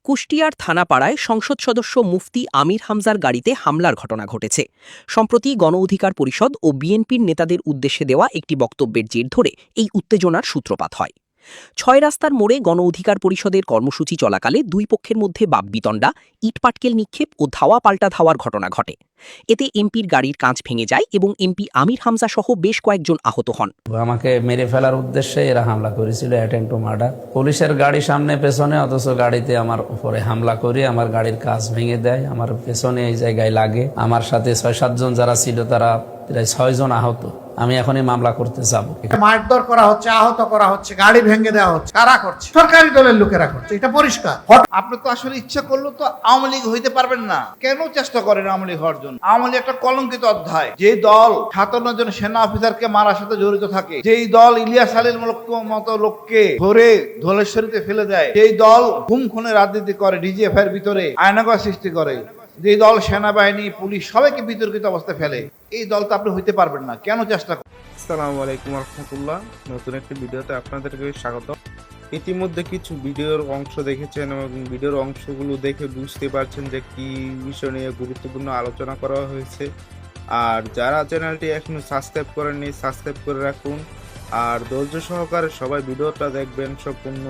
কুষ্টিয়ার থানাপাড়ায় সংসদ সদস্য মুফতি আমির হামজার গাড়িতে হামলার ঘটনা ঘটেছে। সম্প্রতি গণ অধিকার পরিষদ ও বিএনপির নেতাদের উদ্দেশ্যে দেওয়া একটি বক্তব্যের জের ধরে এই উত্তেজনার সূত্রপাত হয়। ৬ রাস্তার মোড়ে গণ অধিকার পরিষদের কর্মসূচি চলাকালে দুই পক্ষের মধ্যে বাকবিতণ্ডা, ইটপাটকেল নিক্ষেপ ও ধাওয়া পাল্টা ধাওয়ার ঘটনা ঘটে। এতে এমপির গাড়ির কাঁচ ভেঙে যায় এবং এমপি আমির হামজা সহ বেশ কয়েকজন আহত হন। আমাকে মেরে ফেলার উদ্দেশ্যে এরা হামলা করেছিল, অ্যাটেম্প টু মার্ডার। পুলিশের গাড়ি সামনে পেছনে, অথচ গাড়িতে আমার উপরে হামলা করে আমার গাড়ির কাঁচ ভেঙে দেয়, আমার পেছনে এই জায়গায় লাগে। আমার সাথে ৬-৭ জন যারা ছিল তারা প্রায় ৬ জন আহত। আমি এখনই মামলা করতে যাবো। মারধর করা হচ্ছে, আহত করা হচ্ছে, গাড়ি ভেঙে দেওয়া হচ্ছে। কারা করছে? সরকারি দলের লোকেরা করছে, এটা পরিষ্কার। আপনি তো আসলে ইচ্ছা করলে তো আওয়ামী লীগ হইতে পারবেন না। কেন চেষ্টা করেন আওয়ামী লীগ হওয়ার জন্য? আওয়ামী লীগ একটা কলঙ্কিত অধ্যায়। যে দল ৫৭ জন সেনা অফিসারকে মারার সাথে জড়িত থাকে, যেই দল ইলিয়াস আলীর মতো লোককে ধরে ধলেশ্বরীতে ফেলে দেয়, যেই দল গুম খুনে রাজনীতি করে, ডিজিএফ এর ভিতরে আয়নাগর সৃষ্টি করে, যে দল সেনাবাহিনী, পুলিশ সবাইকে বিতর্কিত অবস্থায় ফেলে, এই দল তো আপনি হইতে পারবেন না। কেন চেষ্টা করেন? আসসালামু আলাইকুম রহমতুল্লাহ। নতুন একটি ভিডিওতে আপনাদেরকে স্বাগত। ইতিমধ্যে কিছু ভিডিওর অংশ দেখেছেন এবং ভিডিওর অংশগুলো দেখে বুঝতে পারছেন যে কি বিষয় নিয়ে গুরুত্বপূর্ণ আলোচনা করা হয়েছে। আর যারা চ্যানেলটি এখনো সাবস্ক্রাইব করেননি, সাবস্ক্রাইব করে রাখুন। আর ধৈর্য সহকারে সবাই ভিডিওটা দেখবেন সম্পূর্ণ,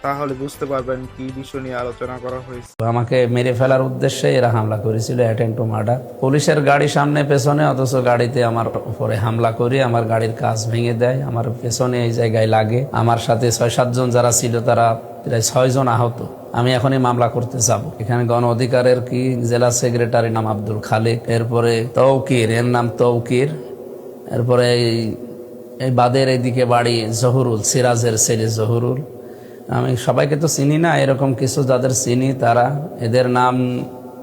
তাহলে বুঝতে পারবেন কি বিষয় নিয়ে আলোচনা করা হয়েছে। আমাকে মেরে ফেলার উদ্দেশ্যে এরা হামলা করেছিল, অ্যাটেম্প টু মার্ডার। পুলিশের গাড়ি সামনে পেছনে, অথচ গাড়িতে আমার উপরে হামলা করে আমার গাড়ির কাঁচ ভেঙে দেয়, আমার পেছনে এই জায়গায় লাগে। আমার সাথে ৬-৭ জন যারা ছিল তারা প্রায় ৬ জন আহত। আমি এখনই মামলা করতে যাব। এখানে গণ অধিকারের কি জেলা সেক্রেটারি নাম আব্দুল খালেক, এরপরে তৌকির, এর নাম তৌকির, এরপরে এই বাদের এইদিকে বাড়ি জহুরুল, সিরাজের ছেলে জহুরুল। আমি সবাইকে তো চিনি না, এরকম কিছু যাদের চিনি তারা এদের নাম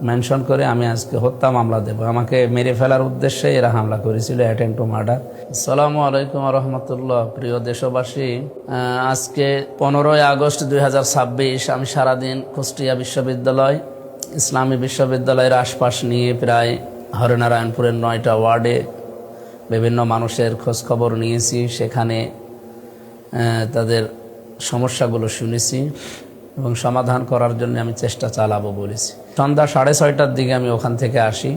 মেনশন করে আমি আজকে হত্যা মামলা দেব। আমাকে মেরে ফেলার উদ্দেশ্যে এরা হামলা করেছিল, অ্যাটেম্প টু মার্ডার। আসসালামু আলাইকুম রহমতুল্লাহ। প্রিয় দেশবাসী, আজকে 15ই আগস্ট 2026 আমি সারাদিন কুষ্টিয়া বিশ্ববিদ্যালয়, ইসলামী বিশ্ববিদ্যালয়ের আশপাশ নিয়ে প্রায় হরিনারায়ণপুরের 9টা ওয়ার্ডে বিভিন্ন মানুষের খোঁজখবর নিয়েছি। সেখানে তাদের সমস্যাগুলো শুনেছি এবং সমাধান করার জন্য আমি চেষ্টা চালাবো বলেছি। সন্ধ্যা 6:30টার দিকে আমি ওখান থেকে আসি।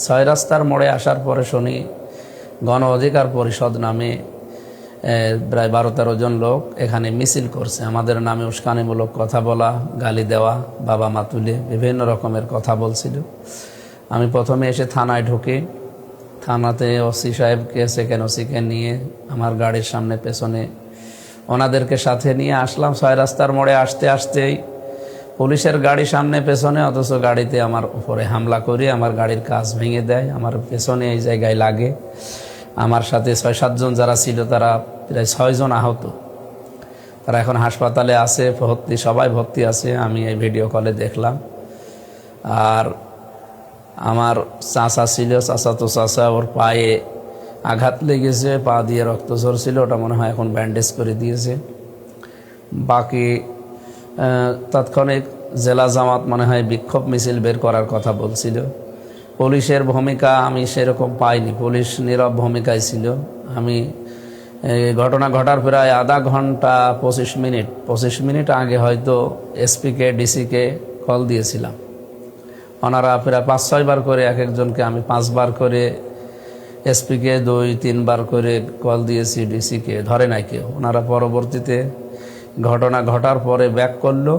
6 রাস্তার মোড়ে আসার পরে শুনি গণ অধিকার পরিষদ নামে প্রায় 12-13 জন লোক এখানে মিছিল করছে। আমাদের নামে উস্কানিমূলক কথা বলা, গালি দেওয়া, বাবা মা তুলে বিভিন্ন রকমের কথা বলছিল। আমি প্রথমে এসে থানায় ঢুকে, থানাতে ওসি সাহেবকে, সেকেন্ড ওসিকে নিয়ে আমার গাড়ির সামনে পেছনে ওনাদেরকে সাথে নিয়ে আসলাম। 6 রাস্তার মোড়ে আসতে আসতেই পুলিশের গাড়ি সামনে পেছনে, অথচ গাড়িতে আমার উপরে হামলা করে আমার গাড়ির কাঁচ ভেঙে দেয়, আমার পেছনে এই জায়গায় লাগে। আমার সাথে ৬-৭ জন যারা ছিল তারা প্রায় ৬ জন আহত। তারা এখন হাসপাতালে আছে, সবাই ভর্তি আছে। আমি এই ভিডিও কলে দেখলাম। আর আমার চাচা ছিল, চাচাতো চাচা, ওর পায়ে আঘাত লেগেছে, পা দিয়ে রক্ত ঝরছিল, ওটা মনে হয় এখন ব্যান্ডেজ করে দিয়েছে। বাকি তাৎক্ষণিক জেলা জামাত মনে হয় বিক্ষোভ মিছিল বের করার কথা বলছিল। পুলিশের ভূমিকা আমি সেরকম পাইনি, পুলিশ নীরব ভূমিকায় ছিল। আমি ঘটনা ঘটার প্রায় আধা ঘন্টা 25 মিনিট আগে হয়তো এসপিকে, ডিসিকে কল দিয়েছিলাম। ওনারা প্রায় 5-6 বার করে, এক একজনকে আমি 5 বার করে, এসপিকে 2-3 বার করে কল দিয়েছি, ডিসিকে ধরে নাই কেউ। ওনারা পরবর্তীতে ঘটনা ঘটার পরে ব্যাক করলো,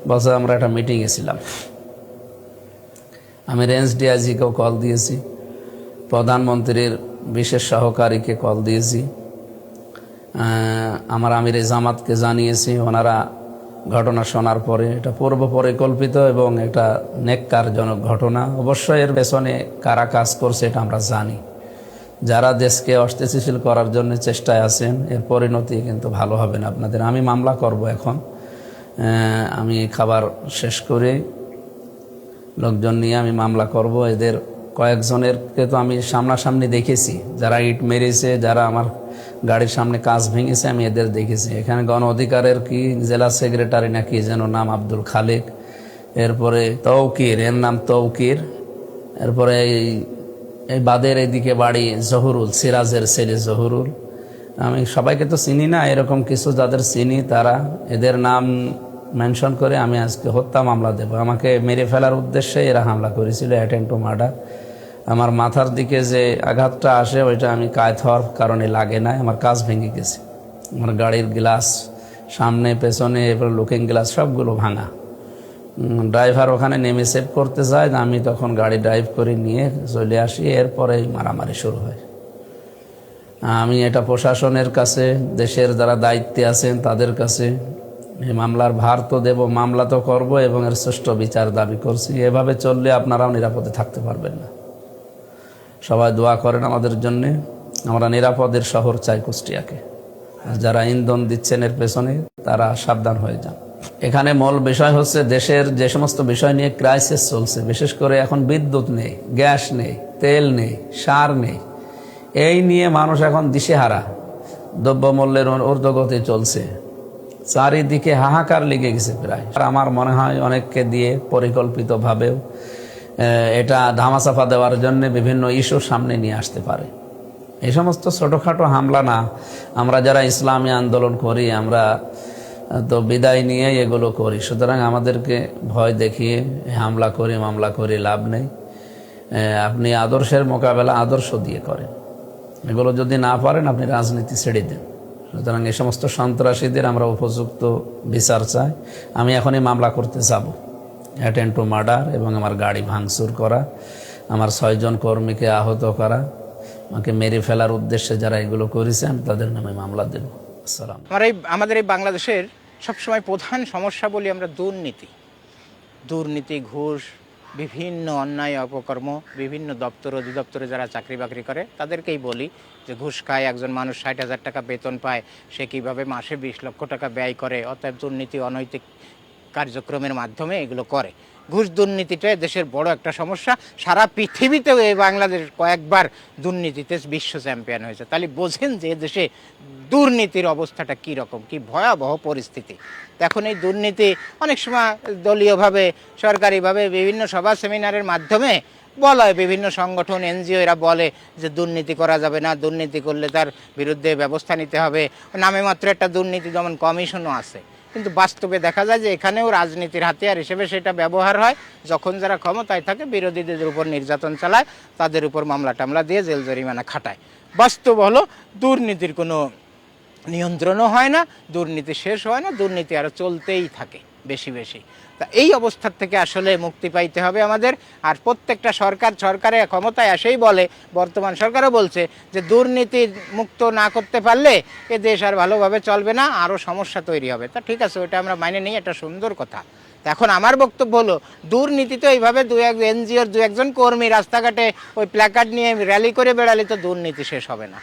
বলছে আমরা একটা মিটিংয়ে ছিলাম। আমি রেঞ্জ ডিআইজিকেও কল দিয়েছি, প্রধানমন্ত্রীর বিশেষ সহকারীকে কল দিয়েছি, আমার আমিরে জামাতকে জানিয়েছি। ওনারা ঘটনা শোনার পরে এটা পূর্ব পরিকল্পিত এবং এটা নেককারজনক ঘটনা। অবশ্যই এর পেছনে কারা কাজ করছে এটা আমরা জানি। যারা দেশকে অস্থিতিশীল করার জন্য চেষ্টায় আছেন, এর পরিণতি কিন্তু ভালো হবে না আপনাদের। আমি মামলা করব এখন। আমি খাবার শেষ করে লোকজন নিয়ে আমি মামলা করব। এদের কয়েকজনেরকে তো আমি সামনাসামনি দেখেছি, যারা ইট মেরেছে, যারা আমার গাড়ির সামনে কাঁচ ভেঙেছে, আমি এদের দেখেছি। এখানে গণ অধিকারের কি জেলা সেক্রেটারি নাকি যেন নাম আব্দুল খালেক, এরপরে তৌকির, এর নাম তৌকির, এরপরে এই বাদের এইদিকে বাড়ি জহুরুল, সিরাজের ছেলে জহুরুল। আমি সবাইকে তো চিনি না, এরকম কিছু যাদের চিনি তারা এদের নাম মেনশন করে আমি আজকে হত্যা মামলা দেব। আমাকে মেরে ফেলার উদ্দেশ্যে এরা হামলা করেছিল, অ্যাটেম্প টু মার্ডার। আমার মাথার দিকে যে আঘাতটা আসে ওইটা আমি কায়েত হওয়ার কারণে লাগে না, আমার কাজ ভেঙে গেছে। আমার গাড়ির গ্লাস সামনে পেছনে এবার লুকিং গ্লাস সবগুলো ভাঙা। ড্রাইভার ওখানে নেমে সেভ করতে যায়, আমি তখন গাড়ি ড্রাইভ করে নিয়ে চলে আসি। এরপরেই মারামারি শুরু হয়। আমি এটা প্রশাসনের কাছে, দেশের যারা দায়িত্বে আছেন তাদের কাছে এই মামলার ভার তো দেব, মামলা তো করব এবং এর সুষ্ঠু বিচার দাবি করছি। এভাবে চললে আপনারাও নিরাপদে থাকতে পারবেন না। সবাই দোয়া করেন আমাদের জন্যে। আমরা নিরাপদের শহর চাই কুষ্টিয়াকে। আর যারা ইন্ধন দিচ্ছেন এর পেছনে তারা সাবধান হয়ে যান। এখানে মূল বিষয় হচ্ছে দেশের যে সমস্ত বিষয় নিয়ে ক্রাইসিস চলছে, বিশেষ করে এখন বিদ্যুৎ নেই, গ্যাস নেই, তেল নেই, সার নেই, এই নিয়ে মানুষ এখন দিশেহারা। দ্রব্যমূল্যের ঊর্ধ্বগতি চলছে, চারিদিকে হাহাকার লেগে গেছে প্রায়। আর আমার মনে হয় অনেককে দিয়ে পরিকল্পিতভাবেও এটা ধামাচাপা দেওয়ার জন্য বিভিন্ন ইস্যু সামনে নিয়ে আসতে পারে। এই সমস্ত ছোটোখাটো হামলা না, আমরা যারা ইসলামী আন্দোলন করি আমরা তো বিদায় নিয়ে এগুলো করি। সুতরাং আমাদেরকে ভয় দেখিয়ে হামলা করি মামলা করি লাভ নেই। আপনি আদর্শের মোকাবেলা আদর্শ দিয়ে করেন। এগুলো যদি না পারেন আপনি রাজনীতি ছেড়ে দেন। সুতরাং এই সমস্ত সন্ত্রাসীদের আমরা উপযুক্ত বিচার চাই। আমি এখনই মামলা করতে যাব, অ্যাটেম্প টু মার্ডার এবং আমার গাড়ি ভাঙচুর করা, আমার 6 জন কর্মীকে আহত করা, আমাকে মেরে ফেলার উদ্দেশ্যে যারা এগুলো করেছে আমি তাদের নামে মামলা দেব। আসসালাম। আমাদের এই বাংলাদেশের সবসময় প্রধান সমস্যা বলি আমরা দুর্নীতি, ঘুষ, বিভিন্ন অন্যায় অপকর্ম, বিভিন্ন দপ্তর অধিদপ্তরে যারা চাকরি বাকরি করে তাদেরকেই বলি যে ঘুষ খায় একজন মানুষ 60,000 টাকা বেতন পায়, সে কীভাবে মাসে 20 লক্ষ টাকা ব্যয় করে। অতএব দুর্নীতি অনৈতিক কার্যক্রমের মাধ্যমে এগুলো করে। ঘুষ দুর্নীতিটা দেশের বড় একটা সমস্যা। সারা পৃথিবীতেও এই বাংলাদেশ কয়েকবার দুর্নীতিতে বিশ্ব চ্যাম্পিয়ন হয়েছে। তাহলে বোঝেন যে দেশে দুর্নীতির অবস্থাটা কী রকম, কি ভয়াবহ পরিস্থিতি। এখন এই দুর্নীতি অনেক সময় দলীয়ভাবে, সরকারিভাবে বিভিন্ন সভা সেমিনারের মাধ্যমে বলা হয়, বিভিন্ন সংগঠন এনজিও এরা বলে যে দুর্নীতি করা যাবে না, দুর্নীতি করলে তার বিরুদ্ধে ব্যবস্থা নিতে হবে। নামে মাত্র একটা দুর্নীতি দমন কমিশনও আছে, কিন্তু বাস্তবে দেখা যায় যে এখানেও রাজনীতির হাতিয়ার হিসেবে সেটা ব্যবহার হয়। যখন যারা ক্ষমতায় থাকে বিরোধীদের উপর নির্যাতন চালায়, তাদের উপর মামলা টামলা দিয়ে জেল জরিমানা খাটায়। বাস্তব হলো দুর্নীতির কোনো নিয়ন্ত্রণও হয় না, দুর্নীতি শেষ হয় না, দুর্নীতি আরও চলতেই থাকে বেশি বেশি। তা এই অবস্থার থেকে আসলে মুক্তি পাইতে হবে আমাদের। আর প্রত্যেকটা সরকারের ক্ষমতায় আসেই বলে, বর্তমান সরকারও বলছে যে দুর্নীতি মুক্ত না করতে পারলে এ দেশ আর ভালোভাবে চলবে না, আরও সমস্যা তৈরি হবে। তা ঠিক আছে, ওইটা আমরা মাইনে নিই, এটা সুন্দর কথা। এখন আমার বক্তব্য হলো দুর্নীতি তো এইভাবে এনজিওর 2-1 কর্মী রাস্তাঘাটে ওই প্ল্যাকার্ড নিয়ে র্যালি করে বেড়ালে তো দুর্নীতি শেষ হবে না।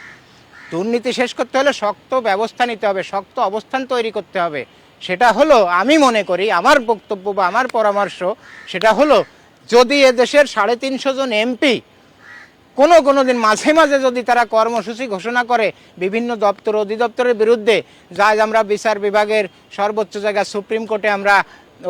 দুর্নীতি শেষ করতে হলে শক্ত ব্যবস্থা নিতে হবে, শক্ত অবস্থান তৈরি করতে হবে। সেটা হলো, আমি মনে করি, আমার বক্তব্য বা আমার পরামর্শ সেটা হলো, যদি এদেশের 350 জন এমপি কোনো দিন মাঝে মাঝে যদি তারা কর্মসূচি ঘোষণা করে বিভিন্ন দপ্তর অধিদপ্তরের বিরুদ্ধে, যা আমরা বিচার বিভাগের সর্বোচ্চ জায়গা সুপ্রিম কোর্টে আমরা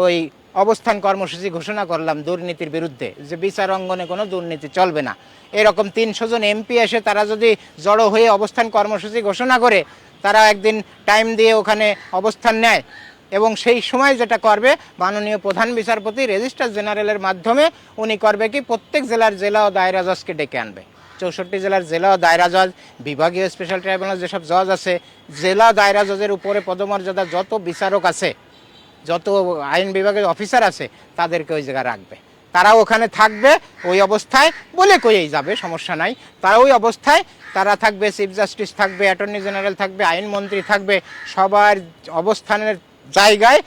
ওই অবস্থান কর্মসূচি ঘোষণা করলাম দুর্নীতির বিরুদ্ধে, যে বিচার অঙ্গনে কোনো দুর্নীতি চলবে না, এরকম 300 জন এমপি এসে তারা যদি জড়ো হয়ে অবস্থান কর্মসূচি ঘোষণা করে, তারা একদিন টাইম দিয়ে ওখানে অবস্থান নেয় এবং সেই সময় যেটা করবে মাননীয় প্রধান বিচারপতি রেজিস্ট্রার জেনারেলের মাধ্যমে উনি করবে কি, প্রত্যেক জেলার জেলা ও দায়রা জজকে ডেকে আনবে। 64 জেলার জেলা ও দায়রা জজ, বিভাগীয় স্পেশাল ট্রাইব্যুনাল যেসব জজ আছে, জেলা দায়রা জজের উপরে পদমর্যাদা যত বিচারক আছে, যত আইন বিভাগের অফিসার আছে, তাদেরকে ওই জায়গায় রাখবে। তারা ওখানে থাকবে ওই অবস্থায়, বলে কইয়েই যাবে, সমস্যা নাই। তারা ওই অবস্থায় তারা থাকবে, চিফ জাস্টিস থাকবে, অ্যাটর্নি জেনারেল থাকবে, আইনমন্ত্রী থাকবে, সবার অবস্থানের জায়গায়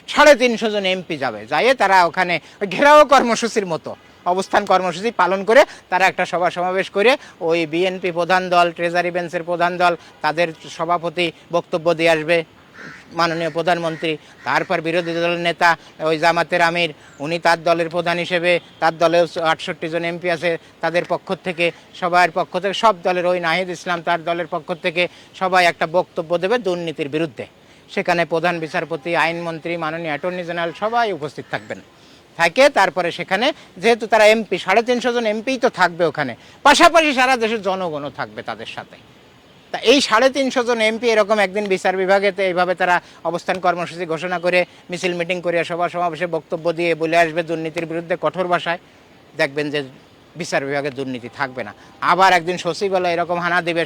350 জন এমপি যাবে, যাইয়ে তারা ওখানে ঘেরাও কর্মসূচির মতো অবস্থান কর্মসূচি পালন করে তারা একটা সভা সমাবেশ করে ওই বিএনপি প্রধান দল, ট্রেজারি বেঞ্চের প্রধান দল, তাদের সভাপতি বক্তব্য দিয়ে আসবে, মাননীয় প্রধানমন্ত্রী, তারপর বিরোধী দলের নেতা ওই জামাতের আমির, উনি তার দলের প্রধান হিসেবে, তার দলেও 68 জন এমপি আছে, তাদের পক্ষ থেকে, সবার পক্ষ থেকে, সব দলের, ওই নাহিদ ইসলাম তার দলের পক্ষ থেকে সবাই একটা বক্তব্য দেবে দুর্নীতির বিরুদ্ধে। সেখানে প্রধান বিচারপতি, আইনমন্ত্রী, মাননীয় অ্যাটর্নি জেনারেল সবাই উপস্থিত থাকবেন। থাকে তারপরে সেখানে যেহেতু তারা এমপি, 350 জন এমপিই তো থাকবে ওখানে, পাশাপাশি সারা দেশের জনগণও থাকবে তাদের সাথে। তা তা এই 350 জন এমপি এরকম একদিন বিচার বিভাগেতে এইভাবে তারা অবস্থান কর্মসূচি ঘোষণা করে মিছিল মিটিং করে সভা সমাবেশে বক্তব্য দিয়ে বলে আসবে দুর্নীতির বিরুদ্ধে কঠোর ভাষায়, দেখবেন যে বিচার বিভাগে দুর্নীতি থাকবে না। আবার একদিন সচিবালয় এরকম হানা দিবে,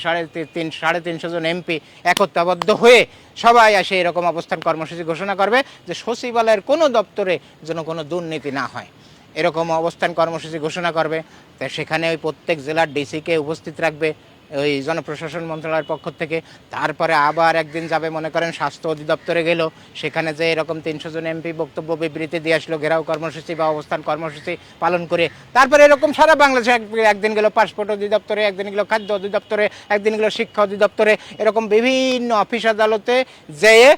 350 জন এমপি একতাবদ্ধ হয়ে সবাই এসে এরকম অবস্থান কর্মসূচি ঘোষণা করবে যে সচিবালয়ের কোনো দপ্তরে যেন কোনো দুর্নীতি না হয়, এরকম অবস্থান কর্মসূচি ঘোষণা করবে। তাই সেখানে ওই প্রত্যেক জেলার ডিসিকে উপস্থিত রাখবে ওই জনপ্রশাসন মন্ত্রণালয়ের পক্ষ থেকে। তারপরে আবার একদিন যাবে, মনে করেন স্বাস্থ্য অধিদপ্তরে গেল, সেখানে যে এরকম 300 জন এমপি বক্তব্য বিবৃতি দিয়ে আসলো ঘেরাও কর্মসূচি বা অবস্থান কর্মসূচি পালন করে। তারপরে এরকম সারা বাংলাদেশে একদিন গেল পাসপোর্ট অধিদপ্তরে, একদিন গেল খাদ্য অধিদপ্তরে, একদিন গেল শিক্ষা অধিদপ্তরে, এরকম বিভিন্ন অফিস আদালতে যেয়ে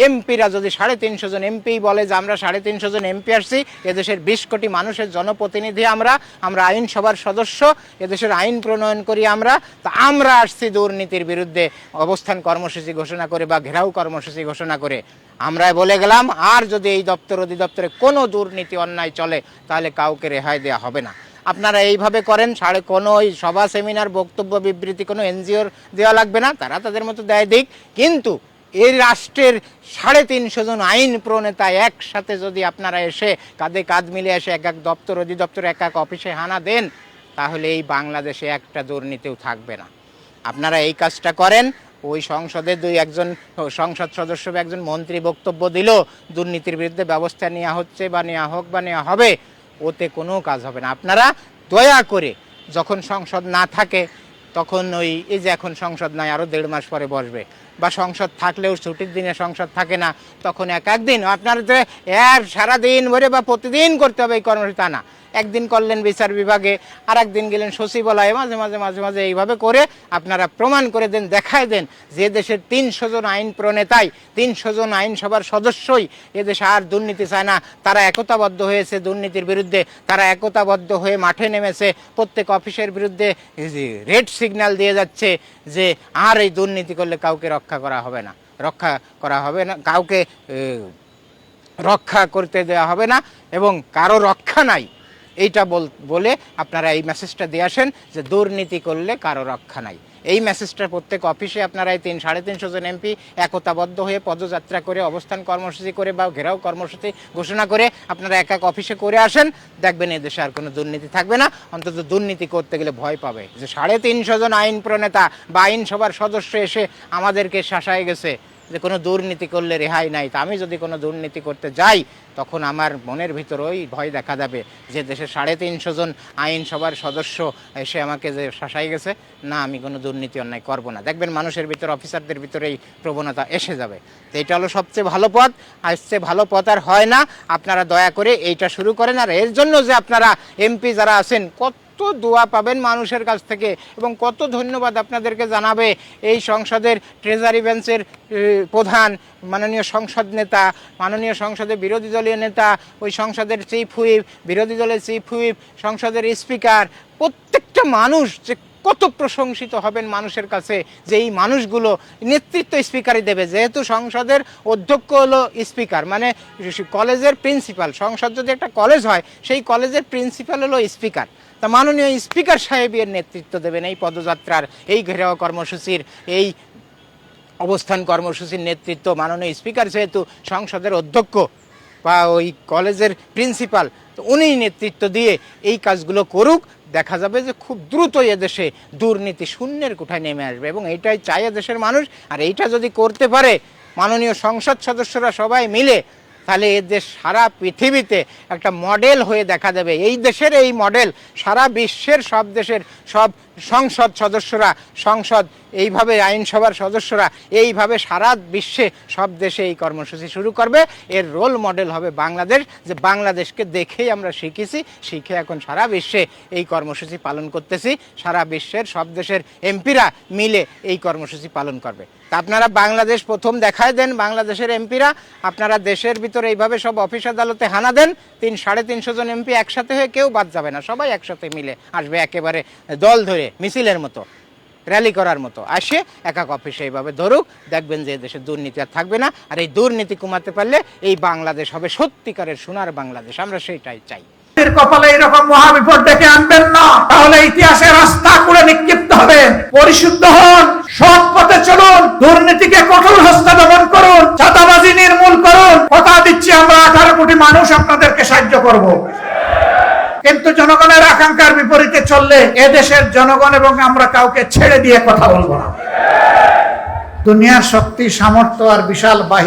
এমপিরা যদি 350 জন এমপি বলে যে আমরা 350 জন এমপি আসছি, এদেশের 20 কোটি মানুষের জনপ্রতিনিধি আমরা আইনসভার সদস্য, এদেশের আইন প্রণয়ন করি তা আমরা আসছি দুর্নীতির বিরুদ্ধে অবস্থান কর্মসূচি ঘোষণা করে বা ঘেরাও কর্মসূচি ঘোষণা করে। আমরা বলে গেলাম আর যদি এই দপ্তর অধিদপ্তরে কোনো দুর্নীতি অন্যায় চলে তাহলে কাউকে রেহাই দেওয়া হবে না। আপনারা এইভাবে করেন, কোনো ওই সভা সেমিনার বক্তব্য বিবৃতি কোনো এনজিওর দেওয়া লাগবে না, তারা তাদের মতো দেয় দিক। কিন্তু এই রাষ্ট্রের 350 জন আইন প্রণেতা একসাথে যদি আপনারা এসে কাঁধে কাঁধ মিলে এসে এক এক দপ্তর অধিদপ্তর এক এক অফিসে হানা দেন, তাহলে এই বাংলাদেশে একটা দুর্নীতিও থাকবে না। আপনারা এই কাজটা করেন। ওই সংসদে একজন সংসদ সদস্য বা একজন মন্ত্রী বক্তব্য দিল দুর্নীতির বিরুদ্ধে ব্যবস্থা নেওয়া হচ্ছে বা নেওয়া হোক বা নেওয়া হবে, ওতে কোনো কাজ হবে না। আপনারা দয়া করে যখন সংসদ না থাকে তখন এই যে এখন সংসদ নাই, আরও 1.5 মাস পরে বসবে, বা সংসদ থাকলেও ছুটির দিনে সংসদ থাকে না, তখন একদিন আপনার যে সারাদিন ভরে বা প্রতিদিন করতে হবে এই কর্মসূচি তা না। একদিন করলেন বিচার বিভাগে, আর একদিন গেলেন সচিবালয়ে, মাঝে মাঝে মাঝে মাঝে এইভাবে করে আপনারা প্রমাণ করে দেন, দেখায় দেন যে দেশের 300 জন আইন প্রণেতাই, 300 জন আইনসভার সদস্যই এদেশে আর দুর্নীতি চায় না। তারা একতাবদ্ধ হয়েছে দুর্নীতির বিরুদ্ধে, তারা একতাবদ্ধ হয়ে মাঠে নেমেছে, প্রত্যেক অফিসের বিরুদ্ধে রেড সিগন্যাল দিয়ে যাচ্ছে যে আর এই দুর্নীতি করলে কাউকে রক্ষা করা হবে না, কাউকে রক্ষা করতে দেওয়া হবে না এবং কারো রক্ষা নাই। এইটা বলে আপনারা এই মেসেজটা দিয়ে আসেন যে দুর্নীতি করলে কারো রক্ষা নাই। এই মেসেজটা প্রত্যেক অফিসে আপনারা এই 350 জন এমপি একতাবদ্ধ হয়ে পদযাত্রা করে অবস্থান কর্মসূচি করে বা ঘেরাও কর্মসূচি ঘোষণা করে আপনারা এক এক অফিসে করে আসেন, দেখবেন এদেশে আর কোনো দুর্নীতি থাকবে না। অন্তত দুর্নীতি করতে গেলে ভয় পাবে যে 350 জন আইন প্রণেতা বা আইনসভার সদস্য এসে আমাদেরকে শাসায় গেছে যে কোনো দুর্নীতি করলে রেহাই নাই। তা আমি যদি কোনো দুর্নীতি করতে যাই তখন আমার মনের ভিতর ওই ভয় দেখা যাবে যে দেশের 350 জন আইনসভার সদস্য এসে আমাকে যে শাসাই গেছে, না আমি কোনো দুর্নীতি অন্যায় করব না। দেখবেন মানুষের ভিতর, অফিসারদের ভিতরে এই প্রবণতা এসে যাবে। তো এটা হলো সবচেয়ে ভালো পথ। আসছে ভালো পথ আর হয় না। আপনারা দয়া করে এইটা শুরু করেন। আর এর জন্য যে আপনারা এমপি যারা আছেন কত দোয়া পাবেন মানুষের কাছ থেকে এবং কত ধন্যবাদ আপনাদেরকে জানাবে এই সংসদের ট্রেজারি বেঞ্চের প্রধান, মাননীয় সংসদ নেতা, মাননীয় সংসদের বিরোধী দলীয় নেতা, ওই সংসদের চিফ হুইপ, বিরোধী দলের চিফ হুইপ, সংসদের স্পিকার, প্রত্যেকটা মানুষ যে কত প্রশংসিত হবেন মানুষের কাছে যে এই মানুষগুলো নেতৃত্ব স্পিকারই দেবে। যেহেতু সংসদের অধ্যক্ষ হলো স্পিকার, মানে কলেজের প্রিন্সিপাল, সংসদ যদি একটা কলেজ হয় সেই কলেজের প্রিন্সিপাল হলো স্পিকার। তা মাননীয় স্পিকার সাহেবের নেতৃত্ব দেবেন এই পদযাত্রার, এই ঘেরাও কর্মসূচির, এই অবস্থান কর্মসূচির নেতৃত্ব মাননীয় স্পিকার যেহেতু সংসদের অধ্যক্ষ বা ওই কলেজের প্রিন্সিপাল, তো উনি নেতৃত্ব দিয়ে এই কাজগুলো করুক। দেখা যাবে যে খুব দ্রুতই এদেশে দুর্নীতি শূন্যের কোঠায় নেমে আসবে এবং এইটাই চায় দেশের মানুষ। আর এইটা যদি করতে পারে মাননীয় সংসদ সদস্যরা সবাই মিলে, তাহলে এ দেশ সারা পৃথিবীতে একটা মডেল হয়ে দেখা দেবে। এই দেশের এই মডেল সারা বিশ্বের সব দেশের সব সংসদ সদস্যরা, সংসদ এইভাবে আইনসভার সদস্যরা এইভাবে সারা বিশ্বে সব দেশে এই কর্মসূচি শুরু করবে। এর রোল মডেল হবে বাংলাদেশ, যে বাংলাদেশকে দেখেই আমরা শিখে এখন সারা বিশ্বে এই কর্মসূচি পালন করতেছি। সারা বিশ্বের সব দেশের এমপিরা মিলে এই কর্মসূচি পালন করবে। তা আপনারা বাংলাদেশ প্রথম দেখায় দেন, বাংলাদেশের এমপিরা আপনারা দেশের ভিতরে এইভাবে সব অফিস আদালতে হানা দেন। 350 জন এমপি একসাথে হয়ে কেউ বাদ যাবে না, সবাই একসাথে মিলে আসবে, একেবারে দল ধরে মিছিলের মতো, র্যালি করার মতো আসে এক এক অফিসে এইভাবে ধরুক। দেখবেন যে দেশে দুর্নীতি আর থাকবে না। আর এই দুর্নীতি কমাতে পারলে এই বাংলাদেশ হবে সত্যিকারের সোনার বাংলাদেশ। আমরা সেইটাই চাই। কপালে এরকম মহাবিপদ ডেকে আনবেন না, তাহলে ইতিহাসে রাস্তা করে নিক্ষিপ্ত হবে। পরিশুদ্ধ হন, সৎ পথে চলুন, দুর্নীতিকে কঠোর হস্তে দমন করুন, চাঁদাবাজি নির্মূল করুন। কথা দিচ্ছি আমরা 18 কোটি মানুষ আপনাদেরকে সাহায্য করব। কিন্তু জনগণের আকাঙ্ক্ষার বিপরীতে চললে এদেশের জনগণ এবং আমরা কাউকে ছেড়ে দিয়ে কথা বলবো না। দুনিয়ার শক্তি, সামর্থ্য আর বিশাল বাহিনী